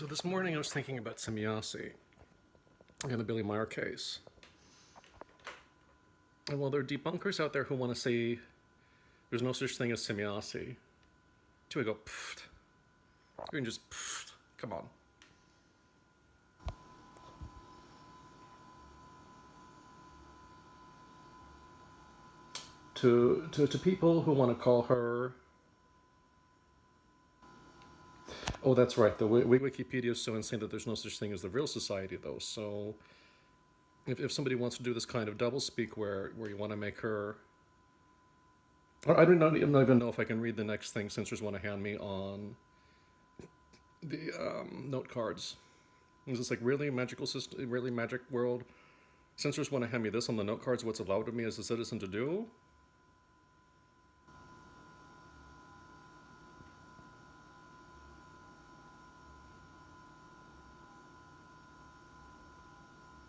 So this morning I was thinking about Semjase and the Billy Meyer case. And while there are debunkers out there who want to say there's no such thing as Semjase, to I go, pfft. You can just, pfft. Come on. To people who want to call her, oh, that's right, the Wikipedia is so insane that there's no such thing as the real society, though. So if somebody wants to do this kind of doublespeak where you want to make her, I don't even know if I can read the next thing censors want to hand me on the note cards. Is this like really magical system, really magic world? Censors want to hand me this on the note cards, what's allowed of me as a citizen to do?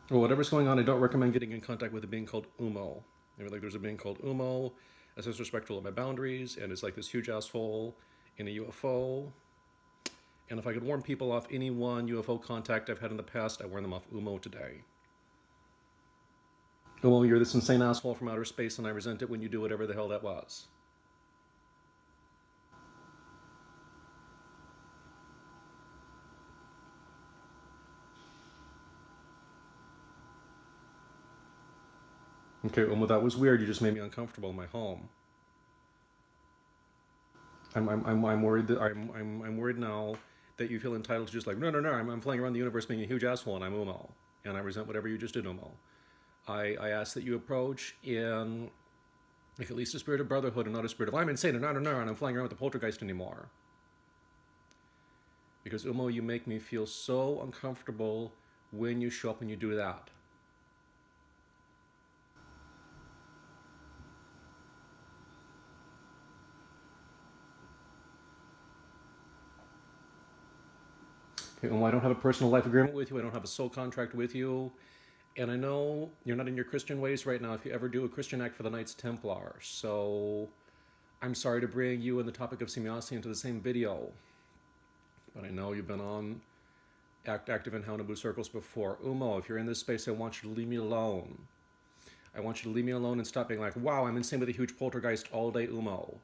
Well, whatever's going on, I don't recommend getting in contact with a being called Umo. Like there's a being called Umo that's disrespectful of my boundaries, and it's like this huge asshole in a UFO. And if I could warn people off any one UFO contact I've had in the past, I warn them off Umo today. Umo, you're this insane asshole from outer space, and I resent it when you do whatever the hell that was. Okay, Umo, that was weird. You just made me uncomfortable in my home. I'm worried that I'm worried now that you feel entitled to just like, no, I'm flying around the universe being a huge asshole, and I'm Umo, and I resent whatever you just did, Umo. I ask that you approach in like at least a spirit of brotherhood and not a spirit of I'm insane and I'm flying around with the poltergeist anymore. Because Umo, you make me feel so uncomfortable when you show up and you do that. Okay, Umo, I don't have a personal life agreement with you. I don't have a soul contract with you. And I know you're not in your Christian ways right now if you ever do a Christian act for the Knights Templar. So I'm sorry to bring you and the topic of Semjase into the same video. But I know you've been on active in Haunabu circles before. Umo, if you're in this space, I want you to leave me alone. I want you to leave me alone and stop being like, wow, I'm insane with a huge poltergeist all day, Umo.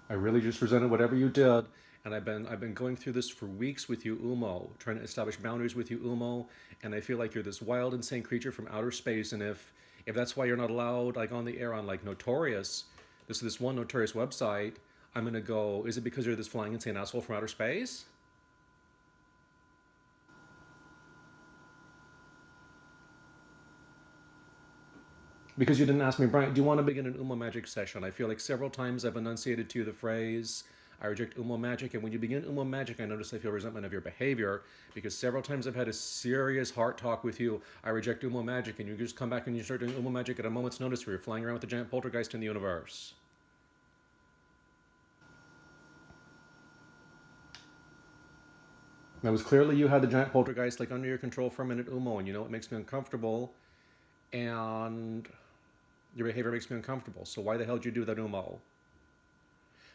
I really just resented whatever you did, and I've been going through this for weeks with you, Umo, trying to establish boundaries with you, Umo, and I feel like you're this wild, insane creature from outer space, and if that's why you're not allowed like on the air on like Notorious, this one Notorious website, I'm gonna go, is it because you're this flying insane asshole from outer space? Because you didn't ask me, Brian, do you want to begin an Umo magic session? I feel like several times I've enunciated to you the phrase, I reject Umo magic, and when you begin Umo magic, I notice I feel resentment of your behavior, because several times I've had a serious heart talk with you, I reject Umo magic, and you just come back and you start doing Umo magic at a moment's notice where you're flying around with the giant poltergeist in the universe. That was clearly you had the giant poltergeist like under your control for a minute, Umo, and you know it makes me uncomfortable, and your behavior makes me uncomfortable. So why the hell did you do that, Umo?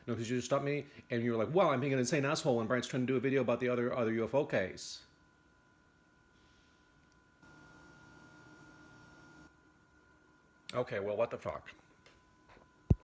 No, because you just stopped me and you were like, wow, I'm being an insane asshole, and Brian's trying to do a video about the other UFO case. Okay, well, what the fuck?